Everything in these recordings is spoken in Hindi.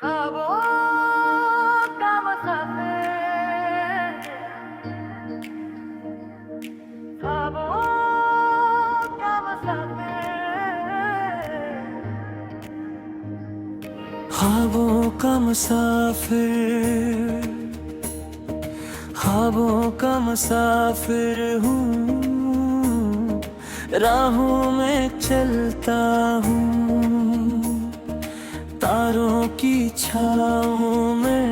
ख्वाबों का मुसाफिर, ख्वाबों का मुसाफिर, ख्वाबों का मुसाफिर, ख्वाबों का मुसाफिर हूँ। राहों में चलता हूँ, तारों की छाँव में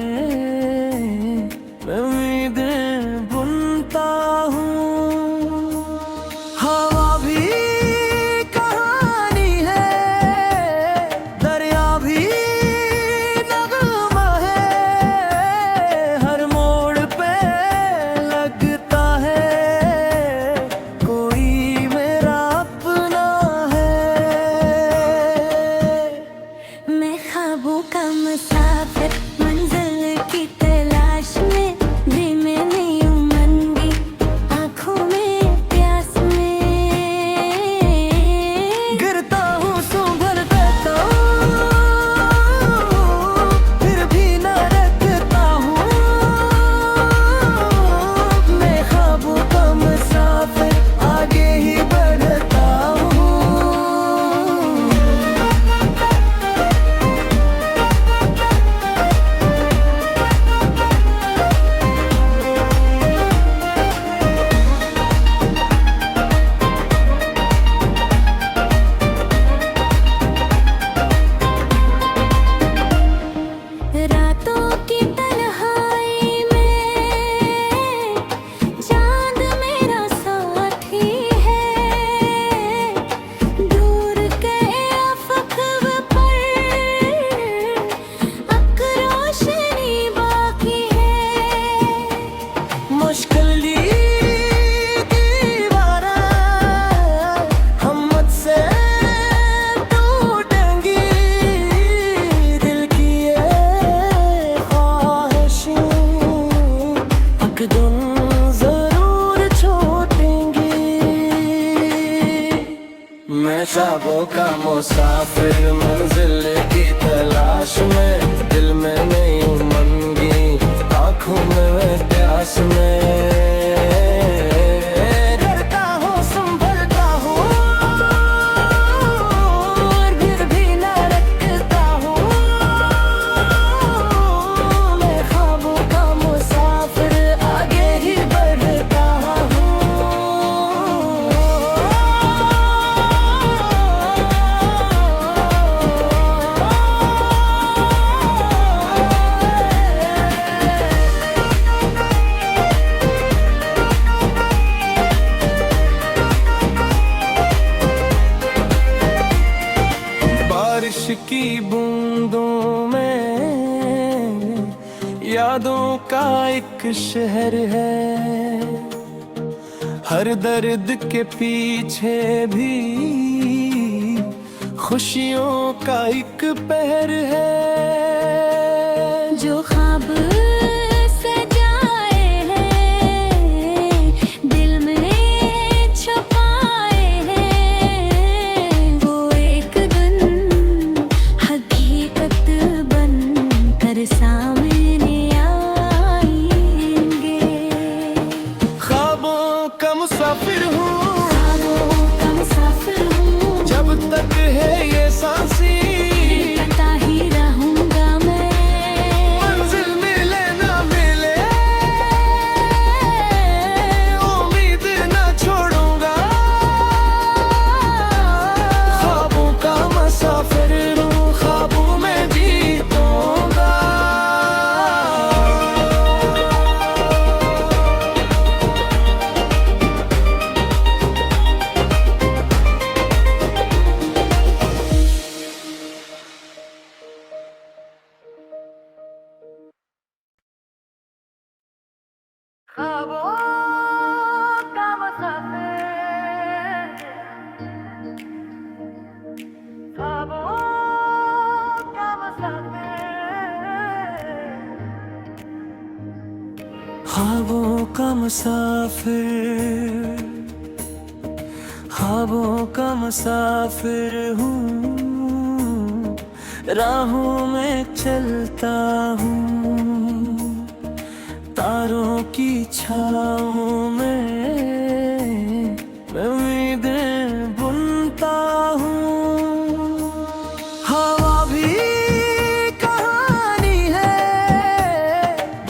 मैं उम्मीदें बुनता हूँ। हवा भी कहानी है, दरिया भी नगमा है, हर मोड़ पे लगता है कोई मेरा अपना है। मैं ख्वाबों का मुसाफिर, मंजिल की तलाश में, धीमे नहीं हूँ मन भी, आँखों में प्यास में। गिरता हूँ संभल देता हूँ, फिर भी न रखता हूँ। मैं ख्वाबों का मुसाफिर, आगे ही बढ़ता हूँ। रातों की तन्हाई में चांद मेरा साथी है, दूर गए अफ़क़ पर अब रोशनी बाकी है। मुश्किल दीवारें हिम्मत से टूटेंगी, दिल की ये ख्वाहिशें अकदम जरूर छूटेंगी। मैं ख्वाबों का मुसाफिर, मंजिल की तलाश में, दिल में नहीं हूँ मंगी, आँखों में प्यास में। डरता हूँ संभलता हूँ, और फिर भी न रखता हूँ। मैं ख्वाबों का मुसाफिर, आगे ही बढ़ता बारिश की बूंदों में यादों का एक शहर है, हर दर्द के पीछे भी खुशियों का एक पहर है। जो ख्वाब सजाए हैं, दिल में छुपाए हैं, वो एक दिन हकीकत बन कर सामने आएंगे। ख्वाबों का मुसाफिर हूँ, ख्वाबों का मुसाफिर हूँ, जब तक है ये सांसी पता ही रहूंगा मैं। मंजिल मिले ना मिले, उम्मीद ना छोड़ूंगा। ख्वाबों का मुसाफिर हूँ, ख्वाबों में जीतूंगा। ख्वाबों का मुसाफिर, ख्वाबों का मुसाफिर, ख्वाबों का मुसाफिर, ख्वाबों का मुसाफिर हूँ। राहों में चलता हूँ, तारों की छाँव में मैं उम्मीदें बुनता हूँ। हवा भी कहानी है,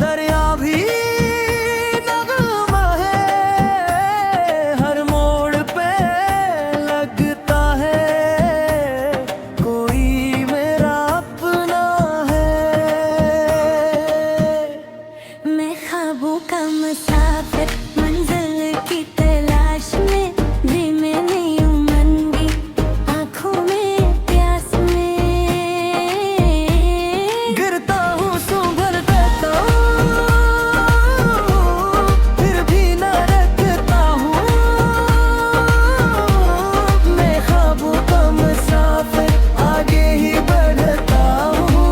दरिया भी नगमा है, हर मोड़ पे लगता है कोई मेरा अपना है। मैं ख्वाबों का मुसाफिर, मंजिल की तलाश में, धीमे नहीं हूँ मंगी, आँखों में प्यास में। गिरता हूँ संभल देता हूँ, फिर भी न रखता हूँ। मैं ख्वाबों का मुसाफिर, आगे ही बढ़ता हूँ।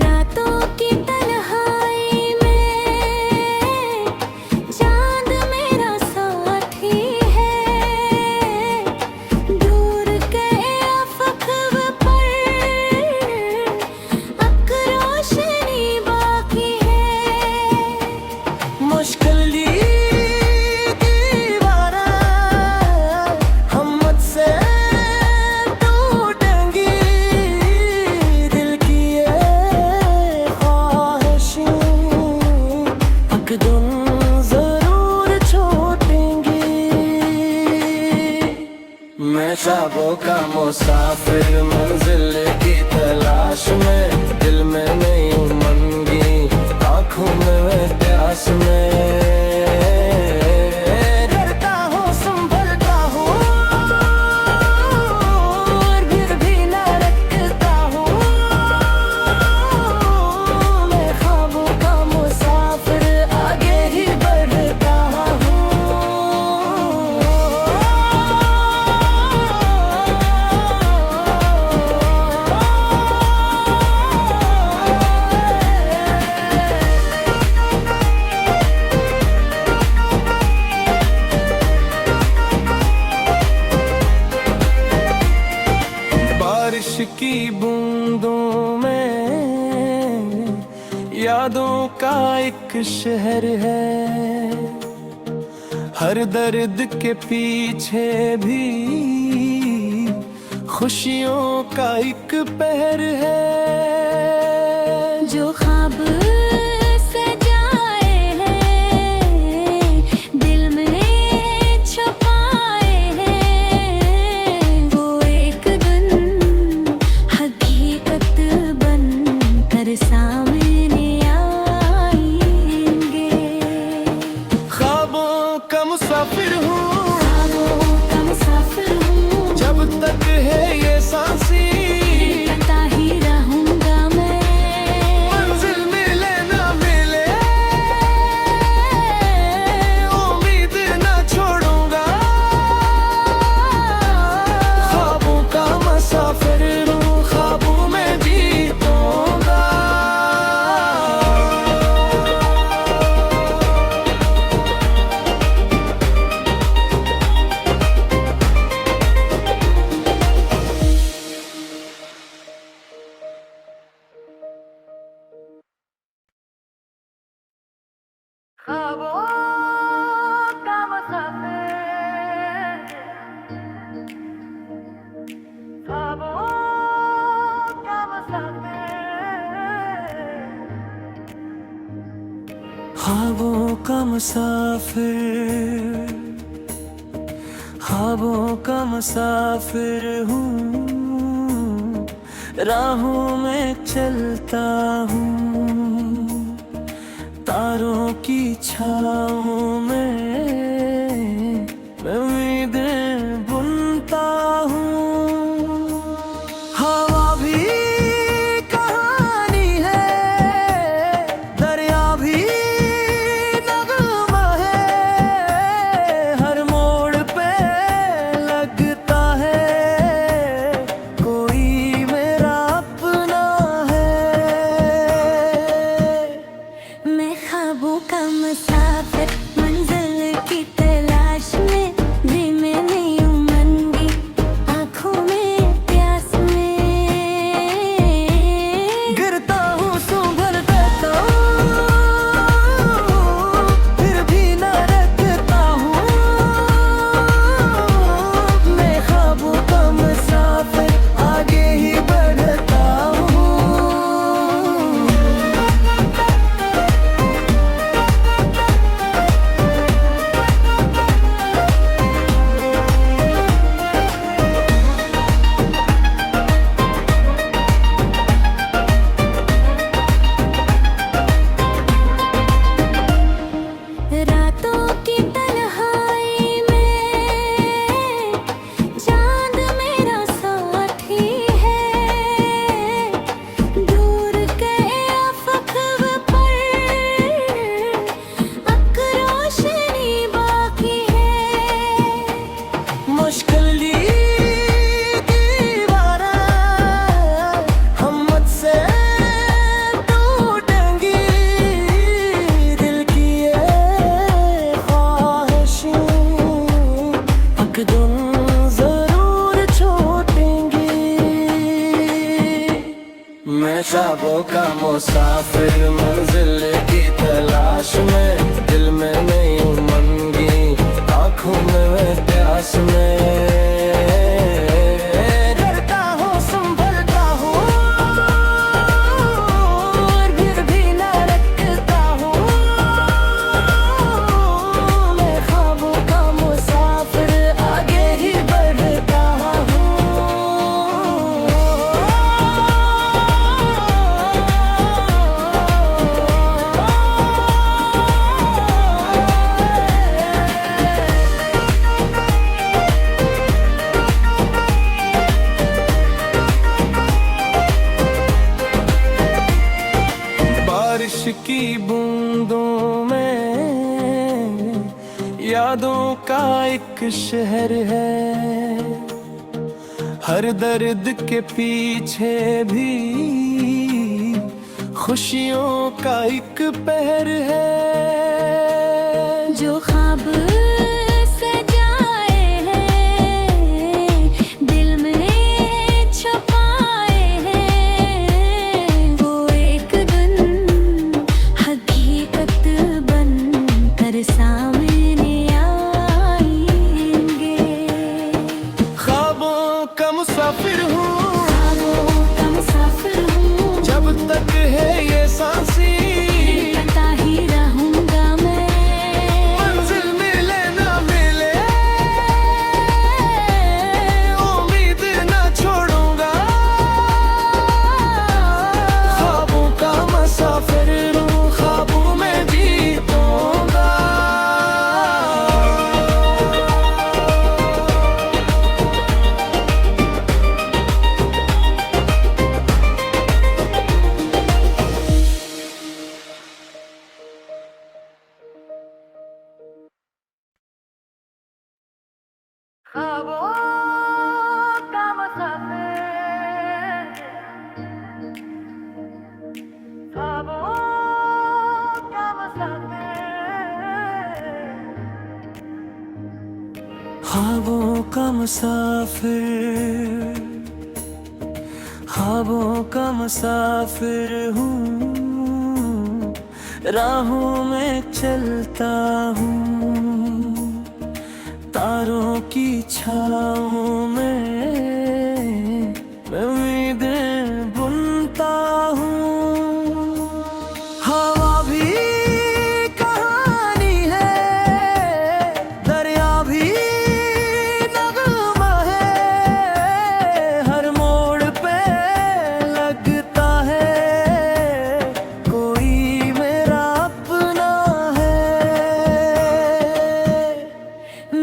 रातों की तन्हाई में चांद मेरा साथी है, दूर के अफ़क़ पर अब रोशनी बाकी है। मुश्किल दीवारें हम मुझसे टूटेंगी, दिल की ये ख्वाहिशें एक दिन जरूर छूटेंगी। मैं ख्वाबों का मुसाफिर, मंजिल की तलाश में, दिल में नहीं हूँ मंगी, आँखों में मैं प्यास में। डरता हूँ संभलता हूँ, और फिर भी न रखता हूँ। मैं ख्वाबों का मुसाफिर, आगे ही बढ़ता हूँ। बारिश की बूंदों में यादों का एक शहर है, हर दर्द के पीछे भी खुशियों का एक पहर है। जो ख्वाब सजाए हैं, दिल में छुपाए हैं, वो एक दिन हकीकत बन कर सामने आएंगे। ख्वाबों का मुसाफिर हूँ, ख्वाबों का मुसाफिर हूँ, जब तक है ये सांसी, पता ही रहूंगा मैं। मंजिल मिले ना मिले, उम्मीद ना छोड़ूंगा। ख्वाबों का मुसाफिर हूँ, ख्वाबों में जीतूंगा। ख्वाबों का मुसाफिर, ख्वाबों का मुसाफिर। ख्वाबों का मुसाफिर, ख्वाबों का मुसाफिर हूँ, राहों में चलता हूँ, तारों की छाँव में मैं उम्मीदें बुनता हूँ। हवा भी कहानी है, दरिया भी नगमा है, हर मोड़ पे ख्वाबों का मुसाफिर मंजिल की तलाश में, दिल में नई उमंगी, आँखों में वह प्यास में। डरता हूँ संभलता हूँ और फिर भी न रखता हूँ, मैं ख्वाबों का मुसाफिर आगे ही बढ़ता हूँ। बारिश की बूंदों में यादों का एक शहर है, हर दर्द के पीछे भी खुशियों का एक पहर है। जो ख्वाब सजाए हैं, दिल में छुपाए हैं, वो एक दिन हकीकत बन कर सामने आएंगे। ख्वाबों का मुसाफिर हूँ, ख्वाबों का मुसाफिर हूँ, जब तक है ये सांसी पता ही रहूंगा मैं, मंजिल मिले ना मिले उम्मीद ना छोड़ूंगा। ख्वाबों का मुसाफिर हूँ, ख्वाबों में जीतूंगा। ख्वाबों का मुसाफिर, ख्वाबों का मुसाफिर। ख्वाबों का मुसाफिर, ख्वाबों का मुसाफिर हूँ, राहों में चलता हूँ, तारों की छाँव में मैं उम्मीदें बुनता हूँ। हवा भी कहानी है, दरिया भी नगमा है, हर मोड़ पे लगता है कोई मेरा अपना है।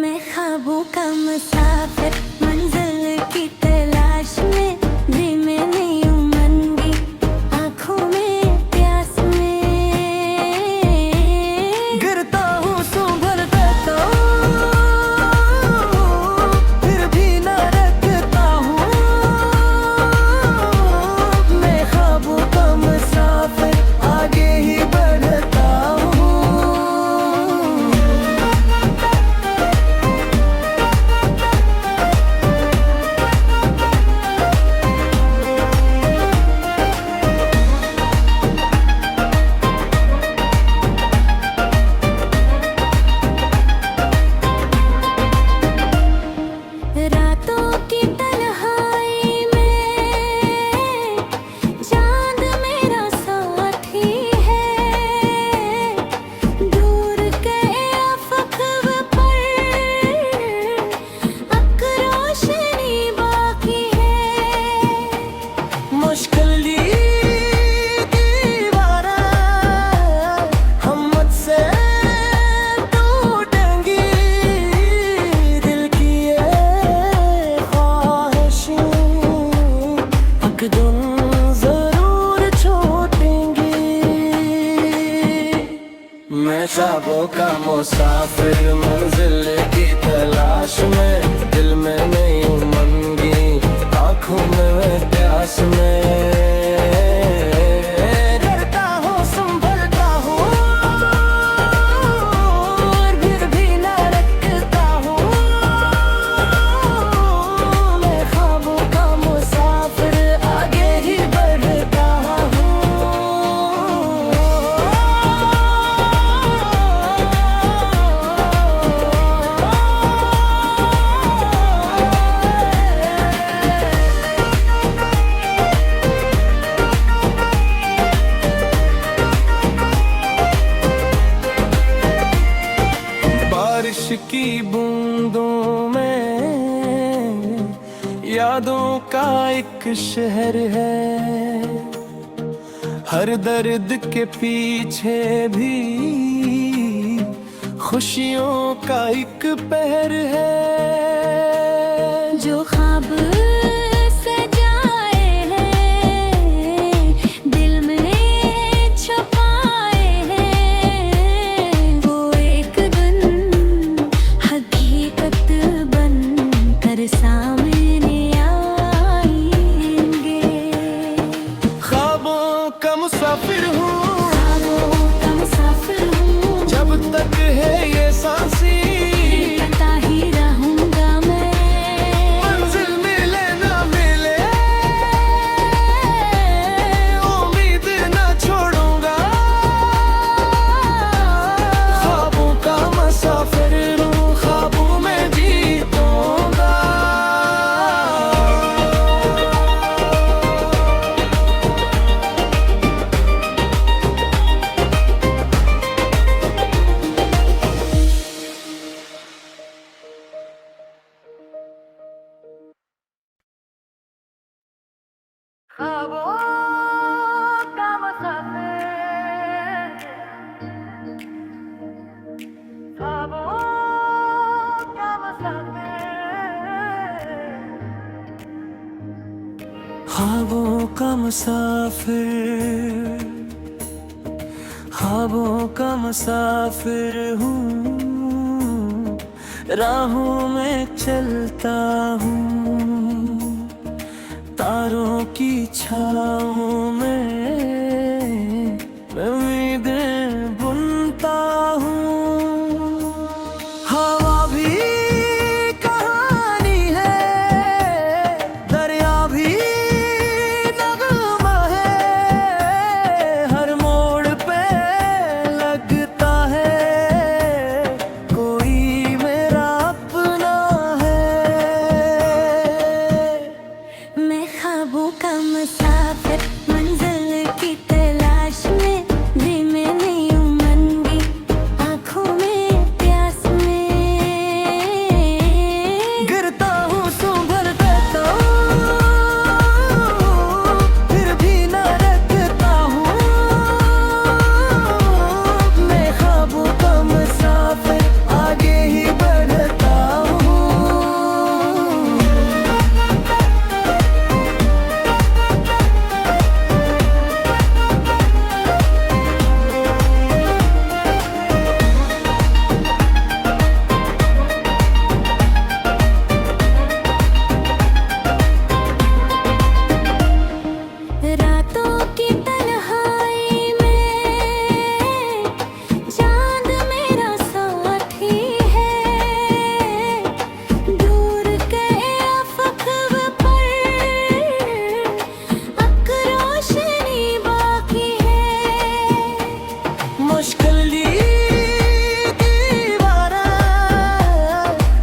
मैं ख्वाबों का मुसाफिर मंजिल की तलाश में, दिल में नई उमंगी, आँखों में प्यास में। गिरता हूँ संभलता हूँ, फिर भी न रखता हूँ, मैं ख्वाबों का मुसाफिर आगे ही बढ़ता हूँ। यादों का एक शहर है, हर दर्द के पीछे भी खुशियों का एक पहर है। जो ख्वाब सजाए हैं, दिल में छुपाए हैं, वो एक दिन हकीकत बन कर सामने आएंगे। ख्वाबों का मुसाफिर हूँ, ख्वाबों का मुसाफिर हूँ, जब तक है ये सांसी पता ही रहूंगा मैं। मंजिल मिले ना मिले, उम्मीद ना छोड़ूंगा। ख्वाबों का मुसाफिर हूँ, ख्वाबों में जीतूंगा। ख्वाबों का मुसाफिर, ख्वाबों का मुसाफिर, ख्वाबों का मुसाफिर, ख्वाबों का मुसाफिर हूँ, राहों में चलता हूँ, तारों की छाँव में मैं उम्मीदें बुनता हूँ। हवा भी कहानी है, दरिया भी नगमा है, हर मोड़ पे लगता है कोई मेरा अपना है। मैं ख्वाबों का मुसाफिर, मंजिल की तलाश में, धीमे नहीं उमंगी, आँखों में प्यास में। गिरता हूँ संभल करता हूँ, फिर भी न रखता हूँ। मैं ख्वाबों का मुसाफिर, आगे ही बढ़ता हूँ। रातों की तन्हाई में चांद मेरा साथी है, दूर के अफ़क़ पर अक रोशनी बाकी है। मुश्किल दीवारें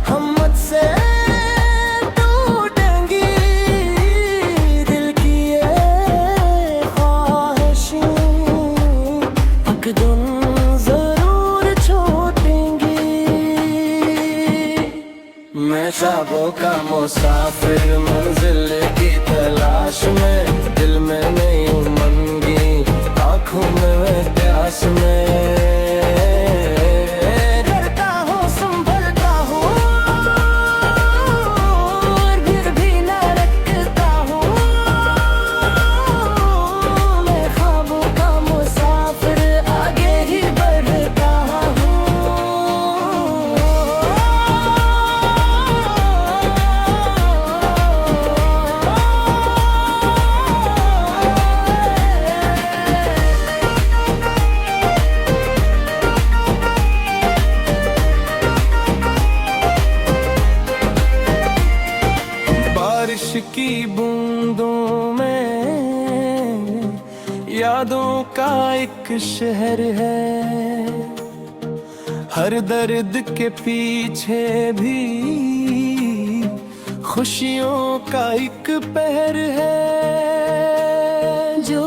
हिम्मत से टूटेंगी, दिल की ये ख्वाहिशें अकदम जरूर छूटेंगी। मैं ख्वाबों का मुसाफिर, मंजिल की तलाश में, दिल में नहीं उमंगी, आँखों में प्यास में। डरता हूँ संभलता हूँ, और फिर भी न रखता हूँ। मैं ख्वाबों का मुसाफिर, आगे ही बढ़ता हूँ। बारिश की बूंदों में यादों का एक शहर है, हर दर्द के पीछे भी खुशियों का एक पहर है। जो